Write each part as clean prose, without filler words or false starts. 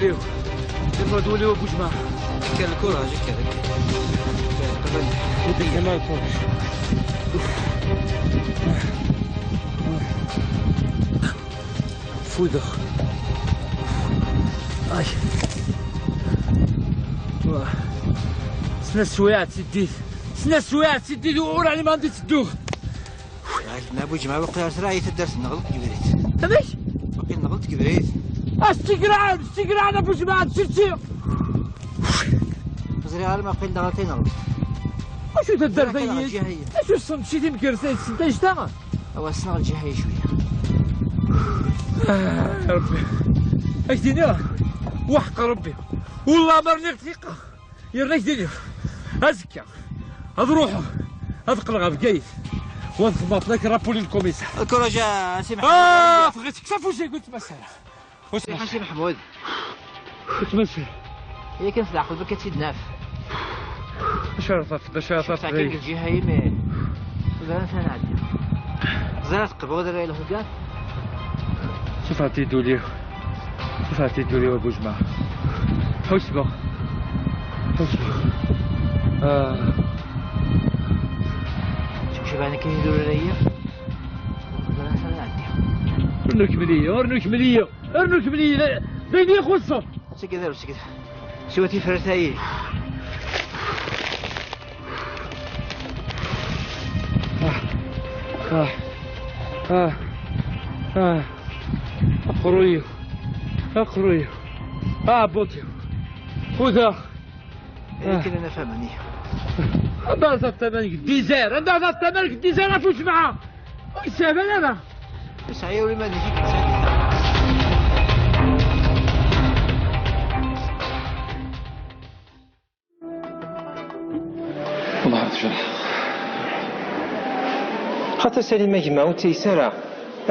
دوليو ابو جماعه كان الكره جاك هذاك قبل يديك ما يفوتش فوده اي سنا السويعات سديت سنا السويعات سديت وراني ما غادي تدوخ ما ابو جماعه وقيلا راهي تدرس نغلط كبريت هذاك وقيلا نغلط كبريت استقران ابو جماعه سيرتي زري غير ما قيل نغلطين نغلط اشو تدار فيا اشو صنت شي مكرسين انت اشتغل هو السنه الجهه شويه يا ربي اش دينا وحق ربي والله ما رنيت ثقه يرنيك ديني هزكا هاد روحو هاد قلقه بكايت ونخبط لك رابولي الكوميسار الكره جا سي محمود بغيتك تعرف واش قلت مساله واش سي محمود قلت مساله هي كان في العقل ما كتفيد ناف باش عرفت كاين الجهه يمين زعما انا عندي زرات قبض راه له كاع شوف عطيتو ليه شوف عطيتو ليه ابو جماعه حسبه شوف انا كيديروا ليا انا عندي ارنوك مليه بيني يخصو سكذا شوتي فرتاي اقرويو بوتيو وذا لكن انا فهمني انداز الثمن ديزير افوش معاه ويسابن انا بس عيوري ما نجيك والله عرفت شرح خاطر سليمة جماعة وتيسارة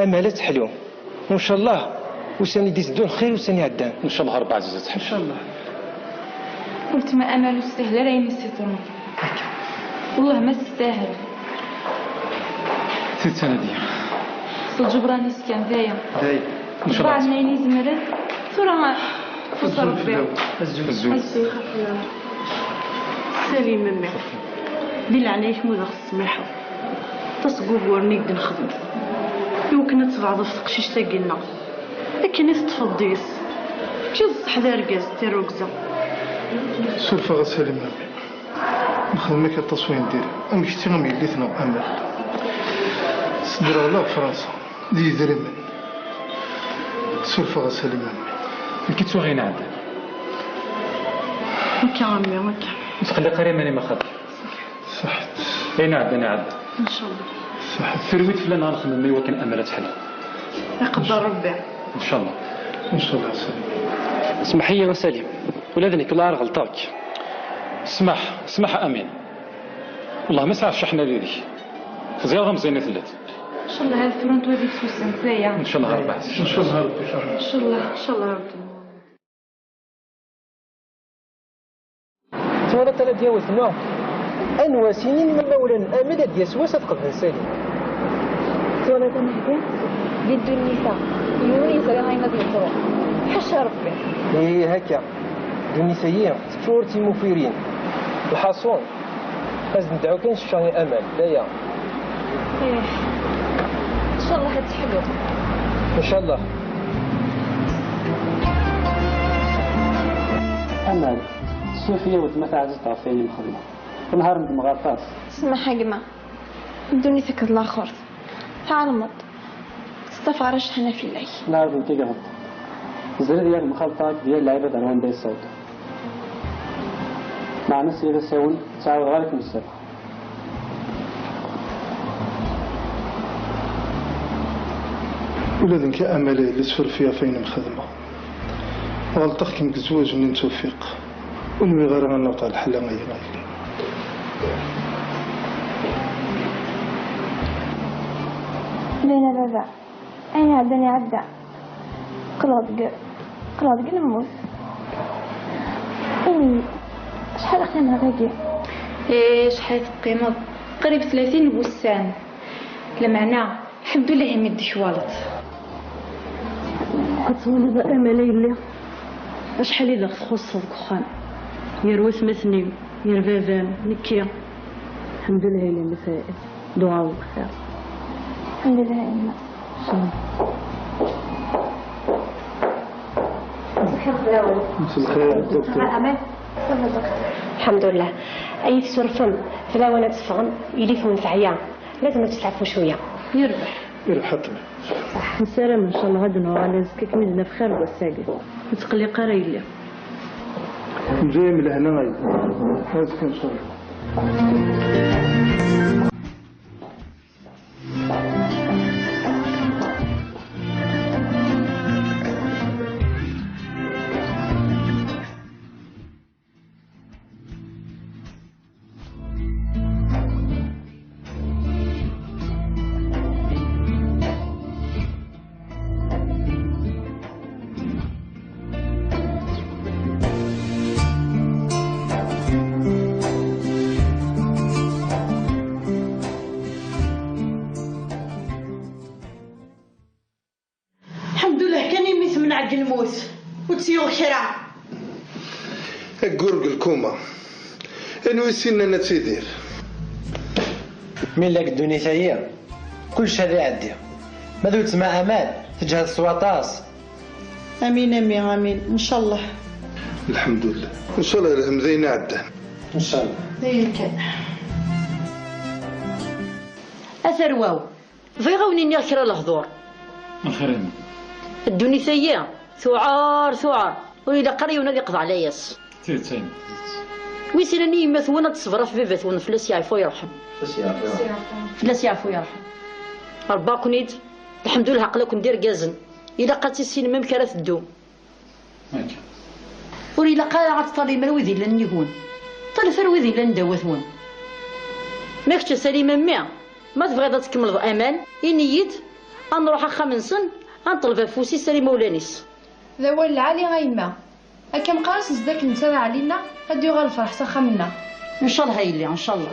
أما لا تحلو وإن شاء الله وساني ديزدون خير وساني عدان ان شاء الله ربع عزيزة تحل إن شاء الله قلت ما امل تستاهل راهي مسيطرون والله ما تستاهل 3 سنة دي الجبراني سكان دايا ان شاء الله بعد ما يلي زمرت ثورة ما فوز ربي الزوج سليمة مي ديال عليش مودا السماحة تصقوب ورنيك نخدم يمكن تبعض في تقشيش تاقلنا لكن تفضيس كي الصح داركاز تيروكزا سلفة غسالي من أمي نخدمك التصوين ديالي أمشتي غمي اللي ثنا أمل صدر غلا فرنسا دي دريمن سلفة غسالي من أمي الكيتسو غينا عاد مكا عمي مكا تخلي قريب ماني ما خاطر صحت اين عاد انا عاد ان شاء الله صحت فرويت فلان غنخدم مي وكان امل تحل يقدر ربي ان شاء الله إن شاء الله سليم اسمح لي وسليم ولادنك الله غلطاك اسمح امين والله ما سعى شحنا ليديك زياد غمزيني ثلاث ان شاء الله هاد الفرونت ودي تسوسن فيا ان شاء الله ربع إن شاء الله ربي ان شاء الله ان شاء الله ربي توالا تلا دياوت نوع أنوا سنين من مولانا أمل ديسواس تقبل سالي توالا تنهدي بيدو النساء يوني زري هاي مدي الطرق حشا ربي إيه هكا دونيسيين تفورتي مفيرين الحصون لازم ندعو كان الشاني أمل دايا ايه ان شاء الله هتحلو إن شاء الله امل صوفيا وتمثل عزيز طرفين مخدمة ونهار من مغارطات اسمع حقمة بدوني سكت الاخر تعال مط استفعرش هنا في الليل لا أرض انتي قهط الزر ديال المخالطات ديال لعيبة دروان داي الصوت مع ناس إذا ساون تعاود غالك من السبع ولادنك أمل اللي سفر فيها فين مخدمة غلطك كيمك زواج من توفيق ونوي غير غنوطع الحلا غير غير لينا بابا أين عدني عدى قلاد نموت أمي شحال قيمة باقي؟ شحال قيمة قريب 30 بوسان لمعنى الحمد لله يمد شوالط كتصوني بقى أمل اللي شحال إذا تخص هذاك الخان يروس مثني يا بابام نكيا الحمد لله اللي فائت دعاء وخير الحمد لله يا أمه. الحمد لله. أي سرفم فلا وانا تفهم يليفون في عيان لازم تسعفوا شويه. يربح حتى صح نسلم ان شاء الله غدا نهار على زكاك مدنا في خير والساقي نتقلي قراي لي جاي من هنا غايب هازك ان شاء الله. الموت وتسيو خيرا القرق الكومة انو سنة نتسيدير من لك الدنيا ثانية كل شيء عندي ماذا تسمع أمان تجهز السواطاس. امين امين امين ان شاء الله. الحمد لله ان شاء الله الهمزين عدان ان شاء الله. هيك اثر واو فيغوني نيركر الهضور اخرين الدنيا ثانية ثعار وإذا قري ونادي قضى على ياس تيتين ويسيرني مثونا تصبر في بيبث ونفلس يعفو يرحم فلاس يعفو يرحم رباكنيد الحمد لله عقلك ندير كازن إلا قالت السينما مكرات الدوم وإلا قال عطالي مروذي لن يهون طال فروذي لن دوثون ماكش سليمة ما تبغي تكمل أمان إنيد نروح خمسن نطلب فوسي سالي مولانيس ذا العالي غايما أكم قارس زداك نسال علينا هاد يغال الفرح سخا منا إن شاء الله هايلي إن شاء الله.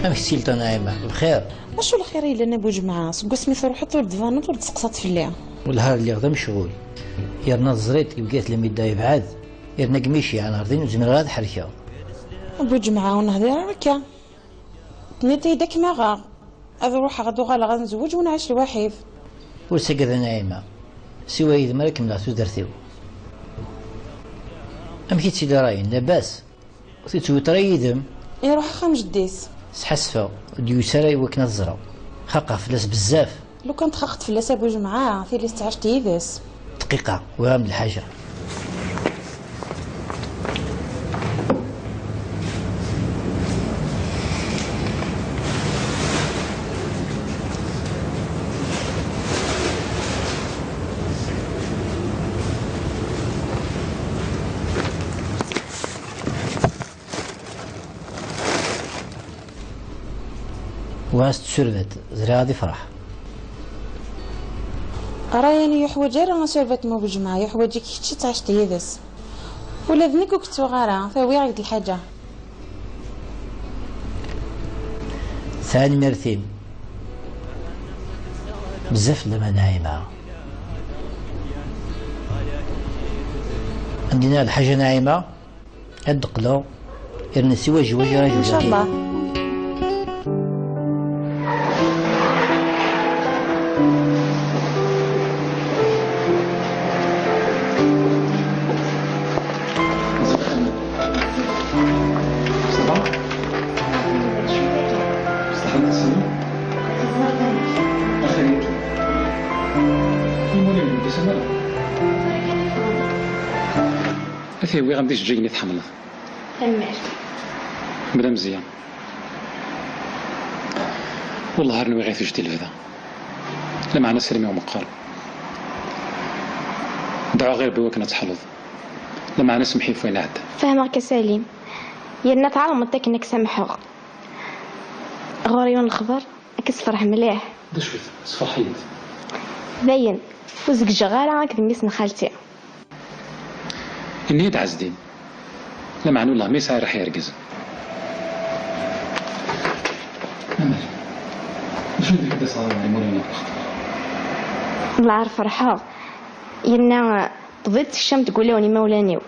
أمك سيلتا نايمة بخير. أشو الخير إلا أنا بوجمعة سكو سميتو روحي طول دفانوت ولا تسقسات في الليل. والنهار اللي غدا مشغول يرنا الزريت بقيت لي ميدا يبعاد يرنا قميشي على نهارين وزمر غاد حركة بوجمعة ونهضر هكا تنيت يدك ما غا هذا روح غدو غالا غنزوج ونعيش لوحيد. وسكر نايمة سوى إذا مالك ملا تدرتيو أمك تسيدي راين لاباس تتوتري يدم يروح خام جديس سحسفة ديوساري وكنا الزرا خاقة فلاس بزاف لو كنت خاخت فلاس ابو جمعة في اللي استعشت يدس دقيقة وهم الحاجة واست سرفت زري غادي فرح رايني يحوج راه سرفت مو بجمعة يحوجك كي تعشت يدس ولا ذنيك وكتو غارة ثاوي غيد الحاجة ثاني مرتين بزاف لما نايمة عندنا الحاجة نايمة الدقلو إرنا سوا جواج راجل إن شاء الله. سمالة أثيوي غمديش تجيني تحملها تمام بلا مزيان والله هرنوي غير تجدي لهذا لا معنا سلمي ومقال دعوا غير بوكنا تحلظ لا معنا سمحي فوين عاد فهمك سليم يرنا تعلم انك سامحوك غوريون الخبر كتفرح مليح دا شويت صفحيت باين وزك جغالة راك دميس خالتي إني دعزدين لا معنى والله ما يسعى راح يرقز أمل شو بدك كده صار يعني مورينا لا عارف فرحة يرنا تضيت الشام تقولوني مولانيو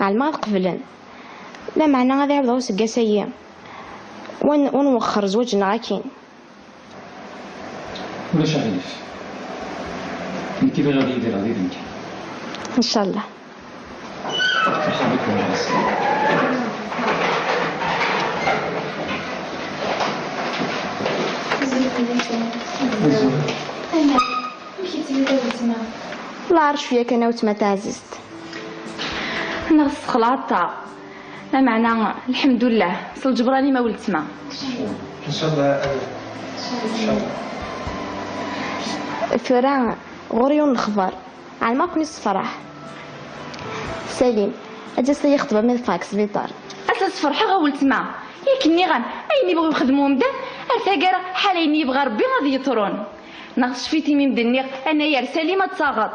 على ما قبلن لا معنى غادي يعبدو سقاسية ونوخر زوجنا غاكين ولا شعريف انت اللي غادي يدير غادي يمكن ان شاء الله مرحبا بكم يا عسل لا عرش فيك انا وتما تعززت انا غص خلاطة لا معنى الحمد لله صل جبراني ما ولدت ما ان شاء الله ان شاء الله ثورة غوريون الخبر على ما كوني الصفراح سليم اجلس يخطب من فاكس بيطار اساس فرحة غولت ما ياكني غان اين يبغوا يخدموا مدان ارتاقرا حالين يبغى ربي غادي يطرون ناقص فيتي من دنيا انا يا سليمة تصاغط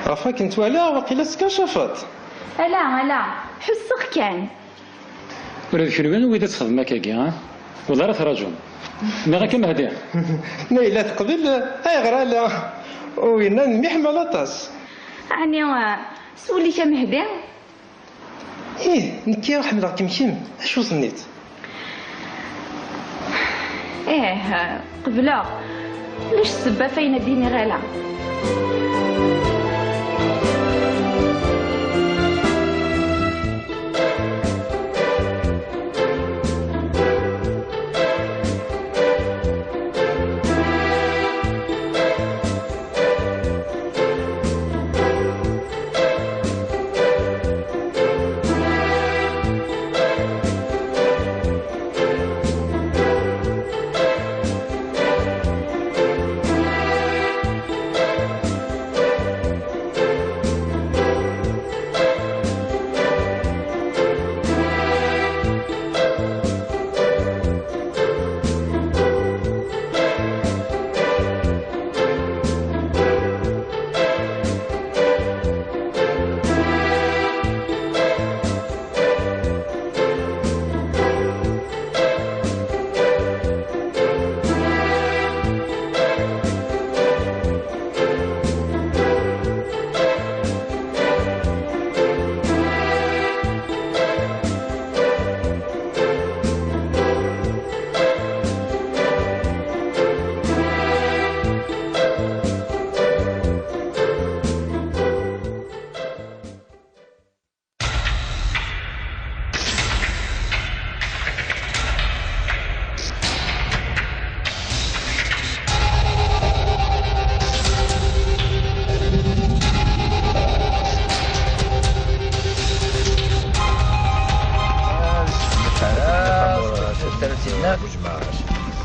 عفاك انت ولا واقيلا سكاشفات لا حسك كان ولا كنوان ويدا تخدم هكاكي ها ولا راه تراجعون ما غا كما هادي نايلة تقبل اي غرا لا وينا نميحمل اطاس يعني سولي كم هدا ايه نكي راح نبغى كمشم اشو صنيت ايه قبله ليش السبه فين ديني غالا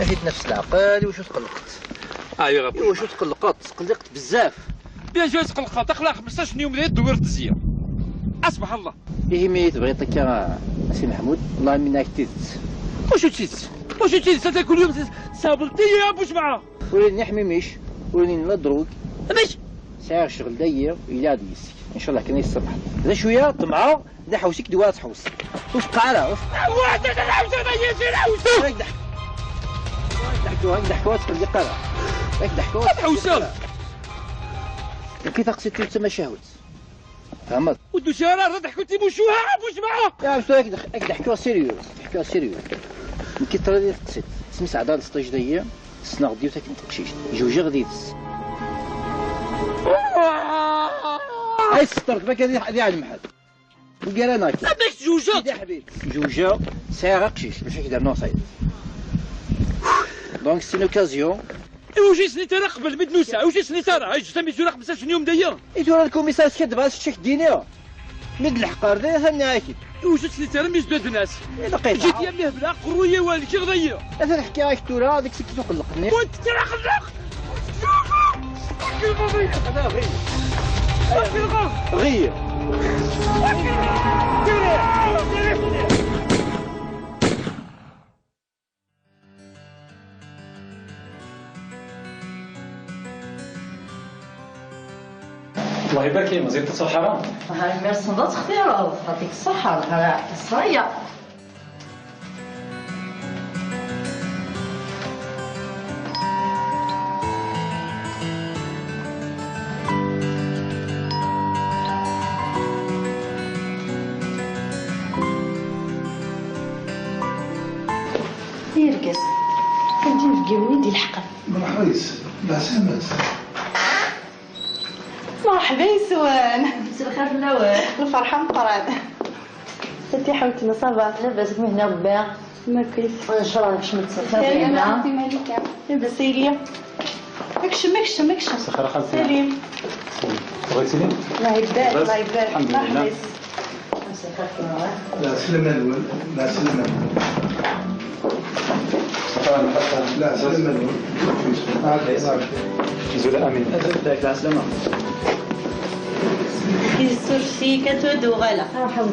نحيت نفس العقل وشو تقلقت ايوا غا وشو تقلقت بزاف بيان جو تقلقت تقلق 15 يوم ديال دوير التزيان اصبح الله ايه ميت بغيت يا سي محمود والله منك تيزت واش تيزت هذا كل يوم صابلتي يا بوش معاه وليني نحمي ميش وليني لا دروك ماشي ساعه الشغل داير الى ديسك ان شاء الله كان يصبح هذا شويه طمعه دا حوسك دوار تحوس واش بقى على واحد انا نعاود انا ضحكوا تقلي قرا ياك ضحكوا حوسه كي تقصد تسمى شهوت فهمت ودو شهر ضحكوا تيموشوها واش معاه يا بس ياك ضحكوا سيريوس كي ترى تقصد تسمس عدد 16 دقيقه السنه غديو تاك تقشيش جوجي غادي يدس هاي سترك باك هذه على المحل وقال كي هذاك جوجات يا حبيبي جوجا ساعه قشيش باش يدير نوصايد دونك سي لوكازيون وجي سنيت انا قبل بدنو ساعه وجي سنيت انا سميتو انا 15 يوم دايا ايتو راه الكوميسار كدب على الشيخ دينيا مد الحقار دايا ثاني اكيد وجي سنيت انا ميز دود الناس لقيت جيت يا ميه بلا قرويه والي كي غضيا انا نحكي راك تورا هذيك سكتو قلقني وانت ترى خلق غير الله يبارك فيك مزيد الصحة. هاي ما صدت اختيار يعطيك الصحة الصحية. يرقص كنتي نفقيوني ديال الحقل. مرحبا لا سلامات. مرحبا يسوان. مساء الخير النوار. الفرحة مقران. ستي حوتنا صافا. لاباس من هنا ربي. ما كيف. ان شاء الله نكشم تسخر انا فينا. عندي مالك. لاباس سيريا. مكشم. سخرة خالتي. سليم. بغيتي لي؟ الله يبارك الله يبارك. الحمد لله. مرحبا. مساء الخير في النوار. لا سلامات لا سلامات. لا سلامات. زول امين. لا سلامات. السورسي كتودو غلا. مرحبا.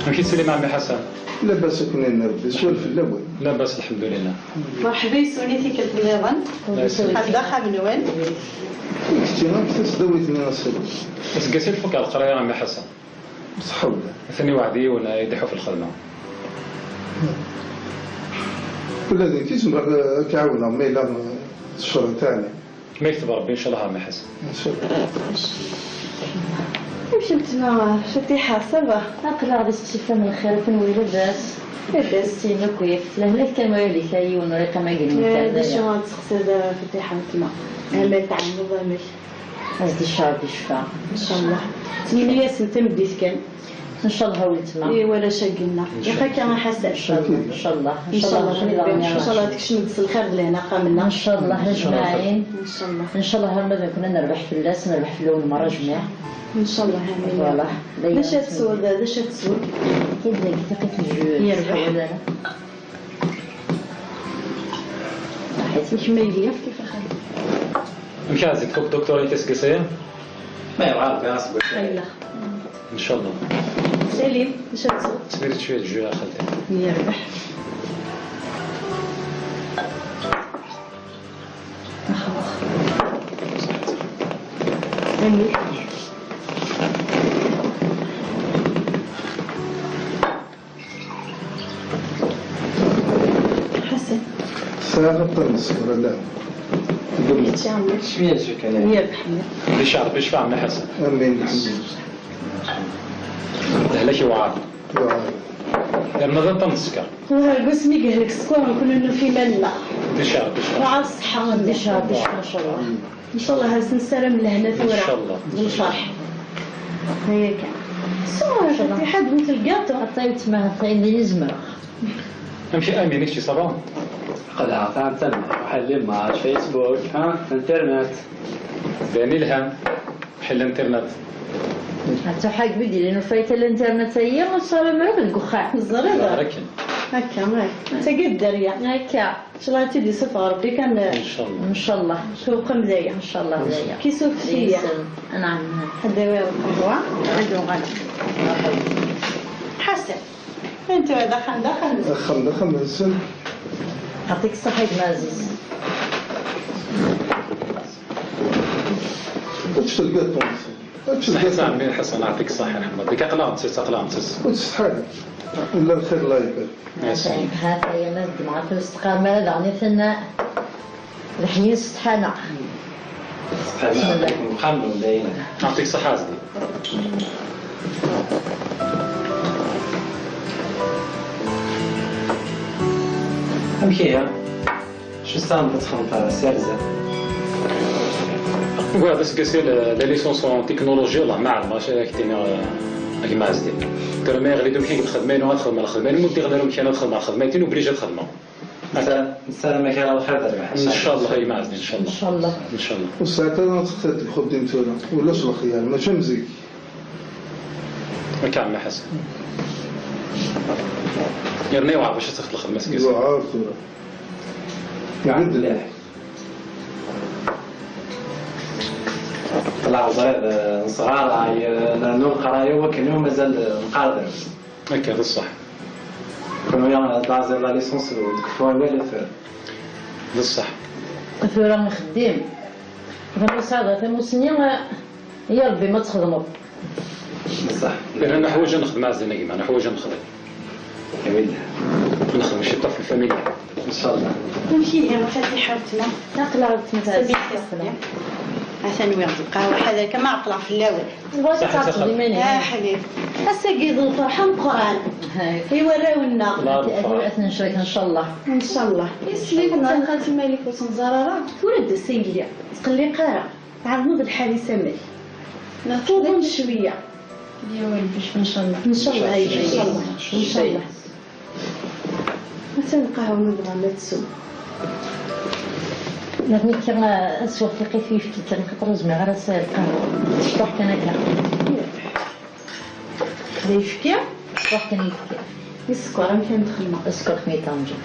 كي تسلم عمي حسن. لاباس كنا نربي سولف في الاول. لاباس الحمد لله. مرحبا يسوني فيك البنيران. هذا خا من وين؟ كنتي غير تسدويتني نصيب. بس قاسي الفك على القرايه عمي حسن. صحاب. ثاني وعدي ولا يدحوا في الخدمه. ولا ذيك تسمع كعاونا ميلا الشهر تاعنا. ما يكتب ربي ان شاء الله عمي حسن. ان شاء الله. مشيت ما شتي حاسبه. أقلع باستشفى من الخير فين ولباس. لباس سينا كويف. لا هلا كما يلي كاي ونريق ما قلنا هذا شو غتسقسي دابا فتيحة تما. أمل تاع النظام. هزدي الشهر بشفاء. إن شاء الله. 8 سنة بديت كان. ان شاء الله وليت ما. اي ولا شاقلنا. ياك كان حاسه. ان شاء الله. ان شاء الله تكشمي دس الخير لهنا قامنا. ان شاء الله اجمعين. ان شاء الله. ان شاء الله هما كنا نربح في اللاس نربح في الاول مره جميع. ان شاء الله فوالا. باش تسول هذا اش تسول. كي دقيقه الجوج. يربح هذا. حيت كيما يليا كيف اخي. مشى زيدك الدكتور يتسقسيه. ما يعرف يصبر. يلا. ان شاء الله. سليم اش تسول. تبيت شويه الجوع يا خالتي. يربح. امين. حسن. ساعة طنس ولا لا؟ قلت يا عمي. شويه جو كان. يربح. باش عرف باش عمي حسن. امين الحمد لهلا شي وعاد. لله. لان مازال تنسكر. والله قسمي قال لك سكور نكون في مالنا. باش عرف مع الصحة والنشاط ان شاء الله. ان شاء الله هاز نسلم لهنا ثورة. ان شاء الله. والفرح. هيك. صور في حد مثل القاطو. عطيت ما عطيني زمر. نمشي امين شي صباح. قد عطان تم وحل ما فيسبوك انترنت. داني الهم حل انترنت. حتى حاج بدي لانه فايته الانترنت هي وصار مرق الكخاع. الزريبة. لكن هكا ماك. انت قد دريا. هكا. ان شاء الله تدي صفة ربي كان. ان شاء الله. ان شاء الله. سوق مزية. ان شاء الله زيها. كي سوق فيا. نعم. حدا ويا القهوة. عنده غنم. حسن. انت دخل. دخل سن. يعطيك الصحة يا عزيز. واش تلقى طونس؟ واش صحيح تلقى؟ عمي حسن يعطيك الصحة يرحمك. ديك اقلام تسس. وتستحال. ولا الخير الله يبارك. هذا يا مازد مع كل استقامة دعني ثنا الحين استحانا. محمد دايما. يعطيك الصحة عزيزي. امشيها. شو استعمل تخمط سيرزة. نقول بس قاسي لا ليسونس اون تكنولوجي والله ما عرف ماشي كتينا كيما عزتي. ترى ما يغلي دوم حين الخدمين وغتخدم على الخدمين مودي غير مشي انا نخدم على خدمتين وبليجا الخدمه. نسلمك على الخير دربح ان شاء الله. هي معزني ان شاء الله. ان شاء الله ان شاء الله. والساعات انا تختار الخدم تاعنا ولاش الخيار ماشي مزيك ما كان حسن يرني وعا باش تاخذ الخدمه سكيس وعارف يعدل طلع صغير صغار لانه القرايه وكانوا مازال مقارضين هكا هذا الصح. كانوا يلا طلع لا ليسونس وتكفوا والو هذا الصح. كنت راني خدام غير صعبه تموسني يا ربي ما تخدموا صح. انا حوايج نخدم مع زينه انا حوايج نخدم جميل نخدم شي طفل فاميلي ان شاء الله. نمشي هنا وحدي حاولتنا نقلع التمثال عشان وياخذ القهوه هذا كما عقلع في الاول بغيت تعرف ديما يا حبيبي السقيد الفرحه القران يوراونا هذه اثنين شريك ان شاء الله ان شاء الله يسلمنا خالتي مالك وتنزراره ولد السنجليه تقلي قاره عرضنا بالحال يسمي نطلبوا شويه يا ولدي ان شاء الله ان شاء الله ان شاء الله ان شاء الله متى القهوه نبغى ما تسوق لكن كنا أسوأ في قيفي في كتاب خطر زمان غير سائل قهوة شطح كان هكا ليش كيا؟ شطح كان يفكي السكر مكان دخلنا السكر خميطة نجيب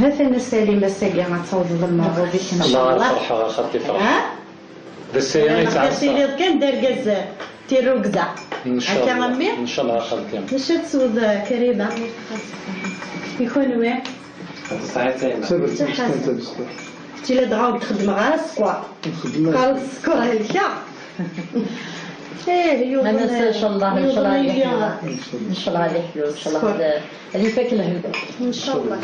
هذا السليمة الساقية ما تصوض المرة بك إن شاء الله فرحة خطي فرحة ذا السيارة يتعرف كان دار قزة تيرو قزة إن شاء الله إن شاء الله خلت يوم مش تسود كريمة يكون وين صحيح صبر انت بس تي لا دعاو تخدم غير السكوار قال السكر هلكا ما ننسى ان شاء الله ان شاء الله ان شاء الله يحلو ان شاء الله اللي فاك الهبه ان شاء الله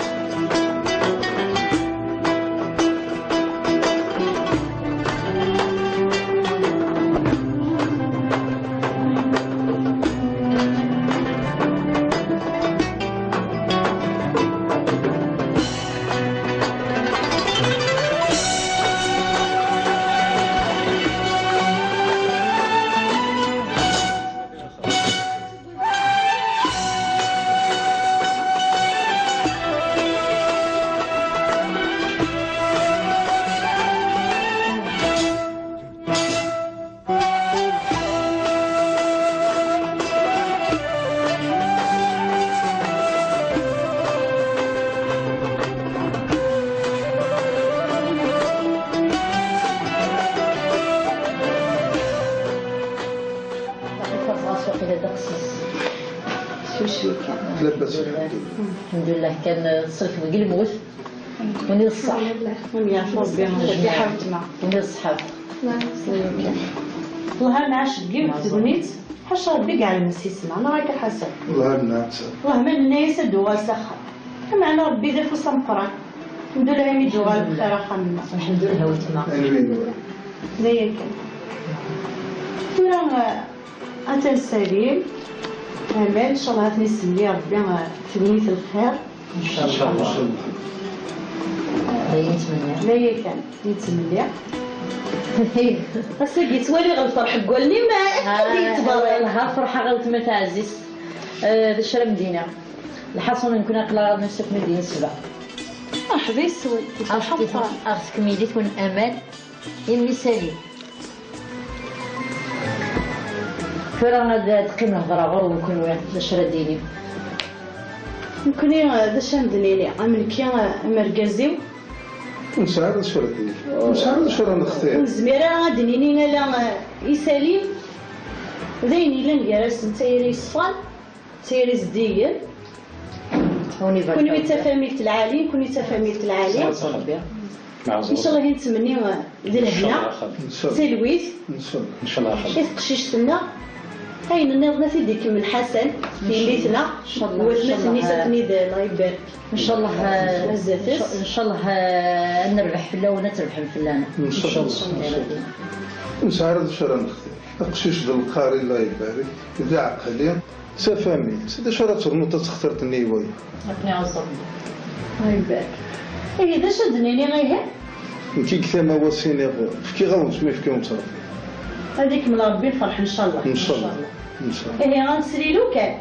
الحمد لله كان صرف بقى الموت وني الصح وني الصحاب والله ما عاش بقيت تبنيت حش ربي كاع المسيسنا انا راك حسن والله الناس والله من الناس الدوغال سخر معنا ربي ذا فوس مقران الحمد لله مي دوغال بخير خمنا الحمد لله وتما زي كان أتى السليم أمل إن شاء الله تنسمي ربي في بنية الخير إن شاء الله لا يتمنى لا يكن يتمنى بس جيت ولي غنفرح قولني ما يتبارك لها فرحة غلط ما تعزيز بالشرا مدينة الحصون نكون أقلا نفسك مدينة سبع مرحبا يسوي أختك ميدي تكون أمان يمي سليم فرانا تقيم الهضره غير ونكون وين باش رديني نكون باش ندنيني عمل كي مركزيو نساعد شو رديني نساعد شو نختار زميره غادنيني لا يسالي ذيني لين جالس نتايري صفان تايري زديين كوني تفاميت العالي كوني تفاميت العالي ان شاء الله نتمنى ذي الهنا تلويث ان شاء الله خير قشيش سنه هاين النظمه تديك من حسن في ليتنا ان شاء الله وثلاث نساء ذا الله يبارك ان شاء الله ان شاء الله نربح في الله ونتربح في الله ان شاء الله نساعد شو نختار قشيش ذا القاري الله يبارك ذا عقلين سفامي سيدي شو راه ترمو تختارت النيوي ربي يعصب الله يبارك إذا شدني غير كي كثر ما وصيني كي غلط ما في كي متصرف هذيك من ربي الفرح ان شاء الله. ان شاء الله ان شاء الله. ايه غنسري له كان.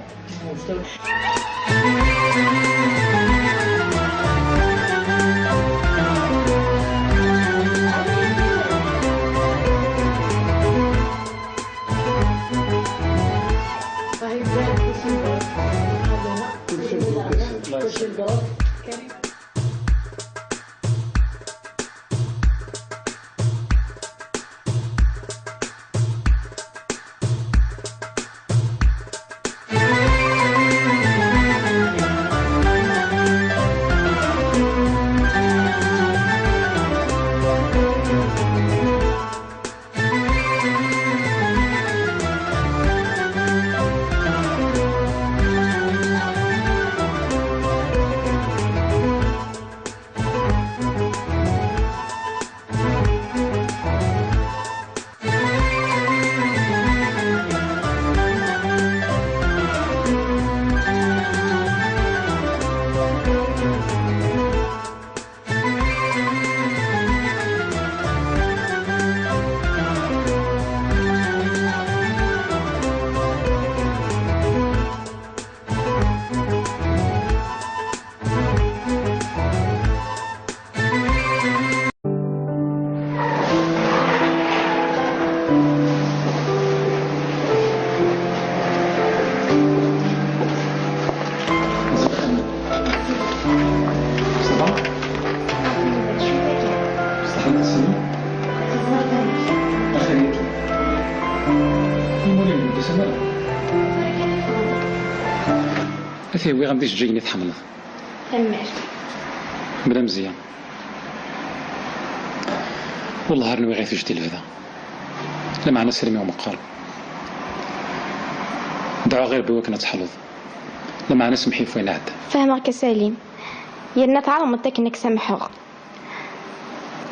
أثيوي غمديش جايني تحمل تمام بلا مزيان والله راني غير في جدي الفدا لا معنا سلمي ومقار دعوا غير بوكنا تحلض لا معنا سمحي فين عاد فهمك سليم يرنا تعلم متك انك سامحوك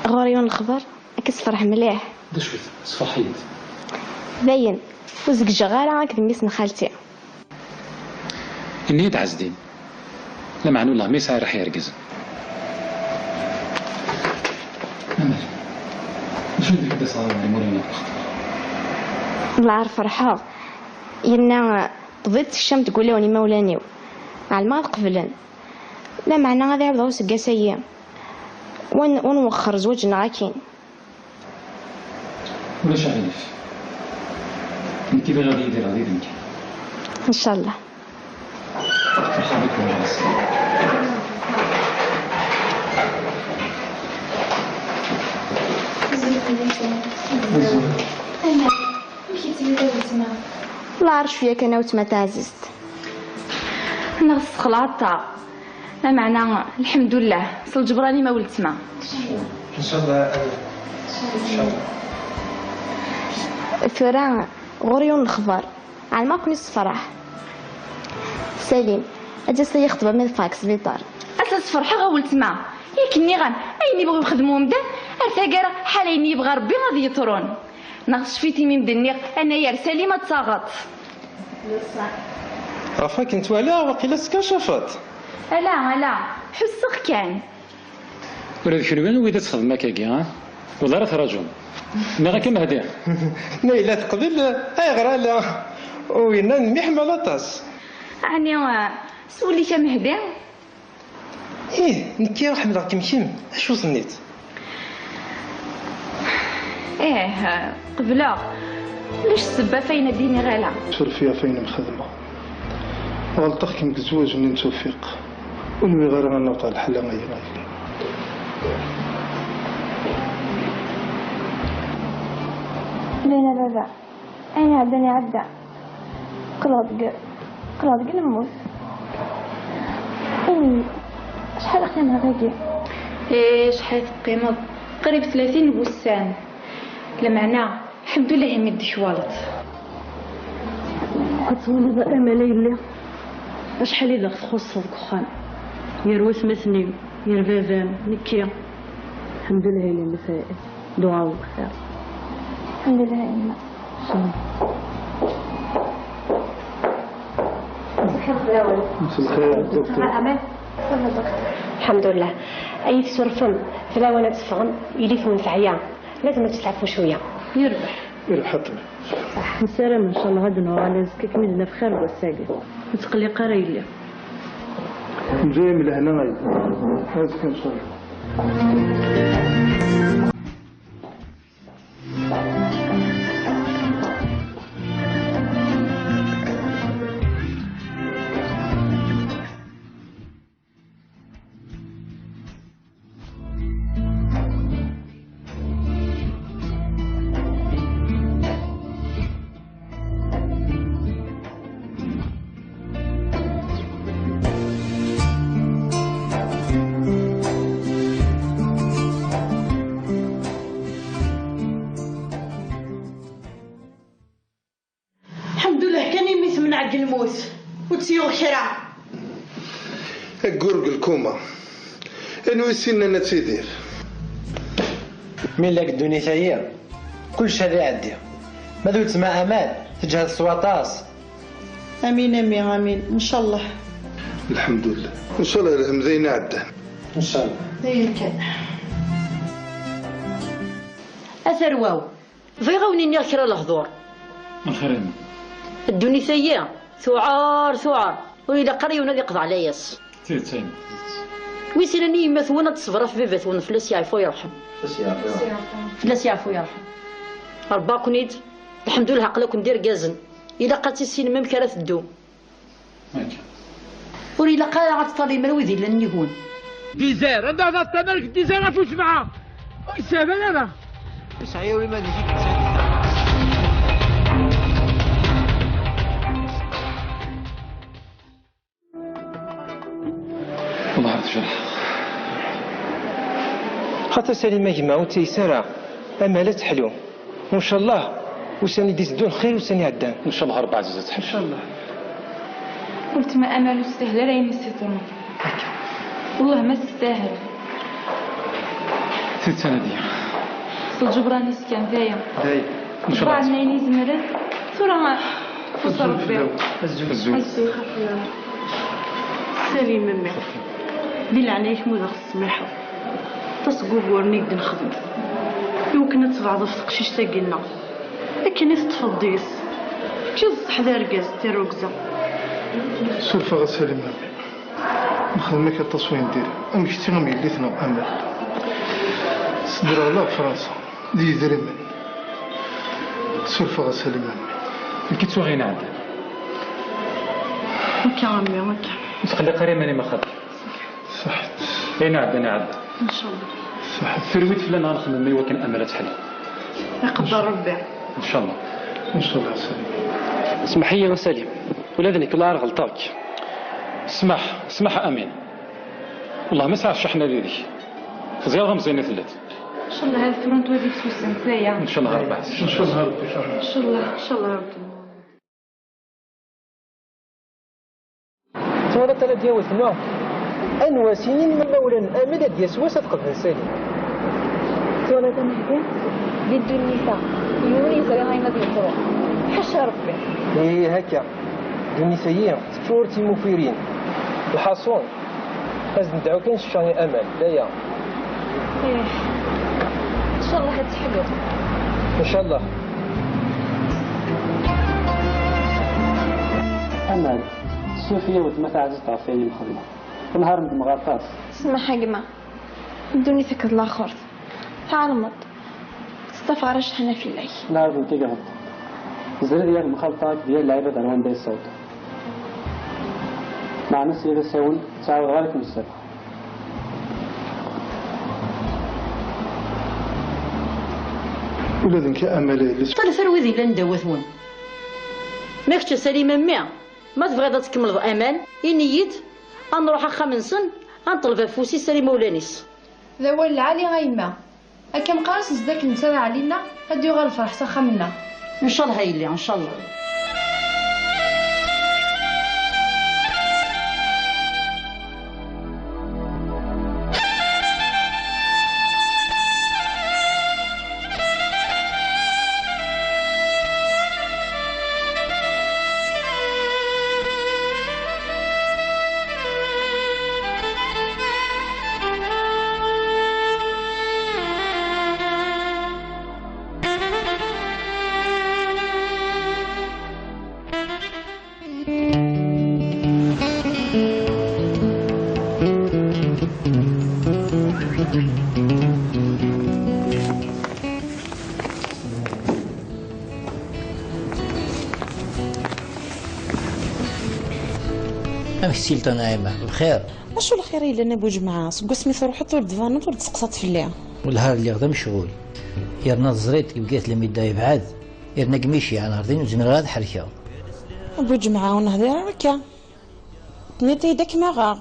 غوريون الخضر كسفرح مليح دشوت صفحيت باين وزك جغالة هاك بالنسبة خالتي إني دعزدين لا معنو الله ما يسعى راح يرقز أمل شو بدك كده صار مورينا الله عارف فرحة يرنا ضدت الشام تقول لوني مولانيو على ما قبلن لا معنى هذا يعرض وسق سيء ونوخر زوجنا عاكين ولا شعرف انت بغا غادي يدير غادي انت ان شاء الله الله عارف فيك انا وتما تعززت انا غص خلاطة لا معنى الحمد لله صل جبراني ما ولدت ما ان شاء الله ان شاء الله فران غوريون الخبر على ما كنت فرح سليم اجلس يخطب من فاكس بيطار اساس فرحه غولت ما ياكني غان اين يبغوا يخدموا مدن ارتقر حالين يبغى ربي غادي يطرون ناقص فيتي من دنيا انا يا سليم ما تصاغط عفاك انت ولا وقيلا سكاشفت لا حسك كان ولا شنو وين تخدم هكاكي ها والله راه تراجم انا كان هديه نيلة قبل اي غرا لا وين محمل طاس يعني سولي كم هديه ايه نكي حملك كم اشو صنيت ايه قبله ليش السبه فين ديني غالا شر فيها فين مخدمه غلطك كم زواج من توفيق ونوي غير انا نوطا الحلا ما يغير لينا بابا انا عدني عدا قلادق نموت شحال قيمة غادي شحال قيمة قريب 30 بوسان لمعنى الحمد لله يمد شوالط عطوني بقى ملايلة شحال إلا تخص الدخان يروس مثني يرفافان نكيا الحمد لله اللي مسائل دعاء وخير الحمد لله إما الحمد لله اي تصرفهم فلا وانا تفهم يلي فهم في عيان لازم تتعرفوا شويه يربح الحطم نسلم ان شاء الله غدا نورا لازكك من في خير وساقي نتقلي قرايلي جاي من هنا غايب هازك ان شاء الله. الحمد لله كان يميت من عند الموت وتسيغ شرع القرق الكومة انو يسينا نتسيدير من لك الدنيا كل شيء هذا يعدي ما ذو تسمع امال تجهز السواطاس. امين امين امين ان شاء الله. الحمد لله ان شاء الله الهمذين عدى ان شاء الله. اي كان اثر واو في غوني نيركر الهضور الخير الدنيا ثعار وإلا قري ونادي يقضى على ياس تيتين ويسيرني مثونا تصبر في بيبات فلاس يعرفوا يرحم فلاس يعرفوا يرحم ربا كنيد الحمد لله عقلك ندير كازن إلا قالت السين ميم كرات الدوم وإلا قال غتطري مروذي لن يهون ديزير انا هذا التمرك ديزير افوش معاه يسافر انا صحيح ولا ما نجيك والله عرفت شرح خاطر سليمة جمع وتيسارة أمالة تحلو وإن شاء الله وساني ديز دون خير وساني عدان ان شاء الله 4 عزيزات إن شاء الله. قلت ما امل تستاهل راه ينسيتوني والله ما تستاهل. ست سنة الجبراني سكان دايم دايم ان شاء الله بعدنا يني زمرت ترى فوز ربي الزوج سليم ممي بالله عليك مو ذا السماحه تصقوب ورنيك نخدم يمكن تبعض في تقشيش تاقلنا لكن يستفضيس كي صح ذا رقاز تيروكزا سلفة غسالي مامي نخدمك التصوين ديالي أمشتي غمي اللي ثنو أمل صدر الله فرنسا دي ذريمن سلفة غسالي مامي كي تسوغينا عاد هكا عمي هكا تخلي قريب ماني ما خاطر صح انا عاد ان شاء الله صح الثرويت فلان غنخدم مي وكان امل تحل يقدر ربي ان شاء الله إن شاء الله سليم. اسمح لي يا سليم ولادني كل عار غلطاك اسمح امين والله ما سعرفش احنا ليدي خزير غمزيني ثلاث ان شاء الله هذا فرونت ودي تسوسن تايا ان شاء الله 4 إن شاء الله ربي ان شاء الله ان شاء الله ربي توالا تلا دياوت نوع أنوا سنين من مولا أمل دياس واسد قبل سليم تولى تنهدي ضد النساء يوني زي هاي ما بيقروا حشا ربي إيه هكا النسائية تفورتي مفيرين الحصون لازم ندعو كان شاني أمل لا يا ايه ان شاء الله هتحلو إن شاء الله. أمل صوفيا وتمثل عزيز طرفين مخدمة ونهار من مغارطات اسمع حاجمة بدوني فكر الآخر تعلمت استفارش حنا في الليل نهار من كي قهد الزر ديال مخالطات ديال لعيبة دروان بي الصوت مع ناس إذا ساون تعاود غالك مستر ولادنك أمل طال فروذي لن داوثون ماكش سليمة ما تبغي تكمل امان ينيد نروح اخا من سن نطلب فوسي سليمة ولانيس ذا هو العالي غايما هكا مقارس نزداك نتابع علينا هادي غير الفرح سخا منا ان شاء الله هايلي ان شاء الله. امك سيلتا نايمة بخير. اشو الخير الا انا بوجمعه سكو سميتو روحت ولد فانوت ولد تسقسات في الليل. والنهار اللي غدا مشغول يرنا الزريط بقيت لمي دا يبعاد يرنا قميشي على نهار وزمير غاد حركه بوجمعه ونهضر هكا تنيتي داك ما غا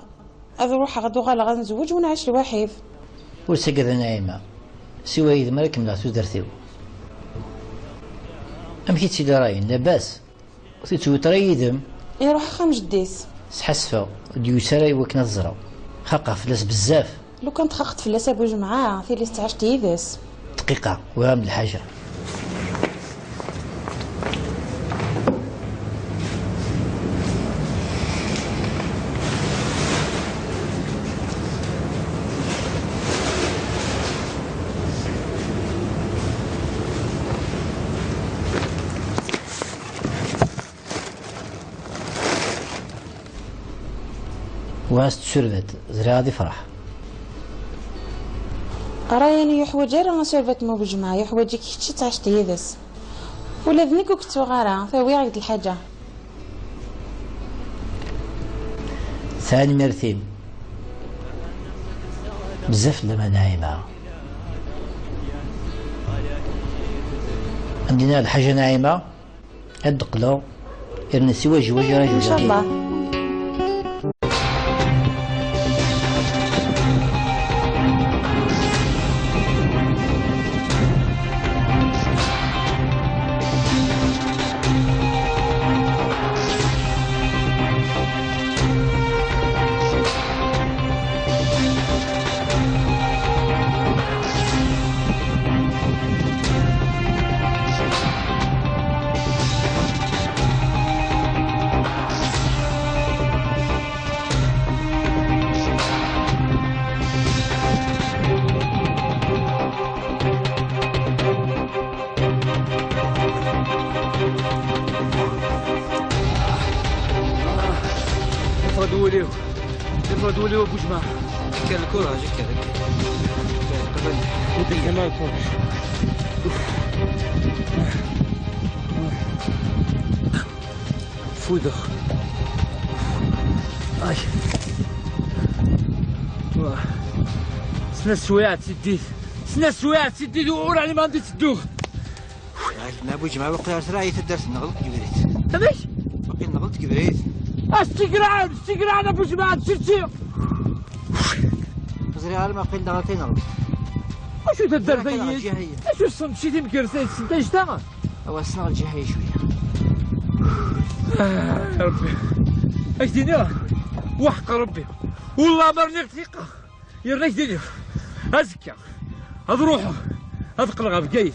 هذا روح غدو غالا غنزوج ونعيش لوحيد. وسكذا نايمة سوى إذا مالك ملاتو درتيو أمكي تسيدي راي لاباس تيتو تريدم يروح خام جديس سحسفة ديوساري وكنا الزرو خاقة فلاس بزاف. لو كنت خاقت فلاس ابو جمعة في اللي استعشت يدس دقيقة وهم الحاجة. واس تسرفت زري غادي فرح راني يحوج راه سرفت مو بجمعة يحوجك كيتشي تعشت يدس ولا ذنيك كنت غارة فوي غيد الحاجة. ثاني مرتين بزاف لما نايمة عندنا الحاجة نايمة الدقلو إرنا سوا جواج راجل إن شاء الله. دولي ابو جماعه كان الكره هاجي كذا ودي كمان فوق فودخ اي سنا السوايع تسديت سنا السوايع تسديت وقول علي ما غادي تدوخ ما ابو جماعه وقت راهي تدرس نغلط كبريت تماش باقي نغلط كبريت استقران ابو جماعه تشرتي زري غير ما بقي نغلطين نغلط اشو تدار فيا اشو الصمت شتي مكرسين انت شتا هو السنه الجهه شويه يا ربي اش دينا وحق ربي والله ما راني ثقه يرنا اش دينا ازكى هاد روحو هاد قلغه بقيت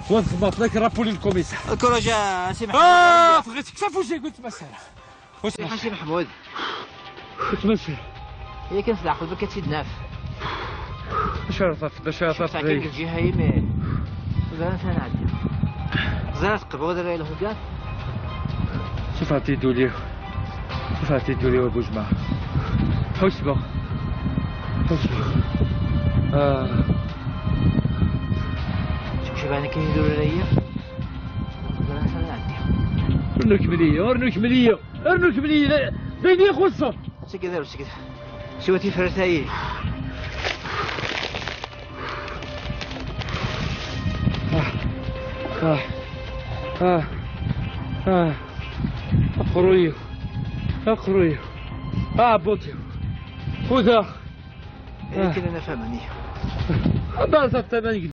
ونضبط لك رابولي الكوميسار الكره جا سي محمود بغيتك شاف واش قلت مساله واش سي محمود قلت مساله هي كان في العقل بك كتدناف باش عرفت كاين الجهه هي مي زعما انا عندي زرات قبو دابا له كاع شوف عطيتو ليه ابو جماعه حوس بو شوف انا كيدور عليا زرات انا عندي ارنوك مليه بيني خصو سكذا شوتي فرتايل اخرويو بوتيو خذها يمكن انا فهمني هذا الثمن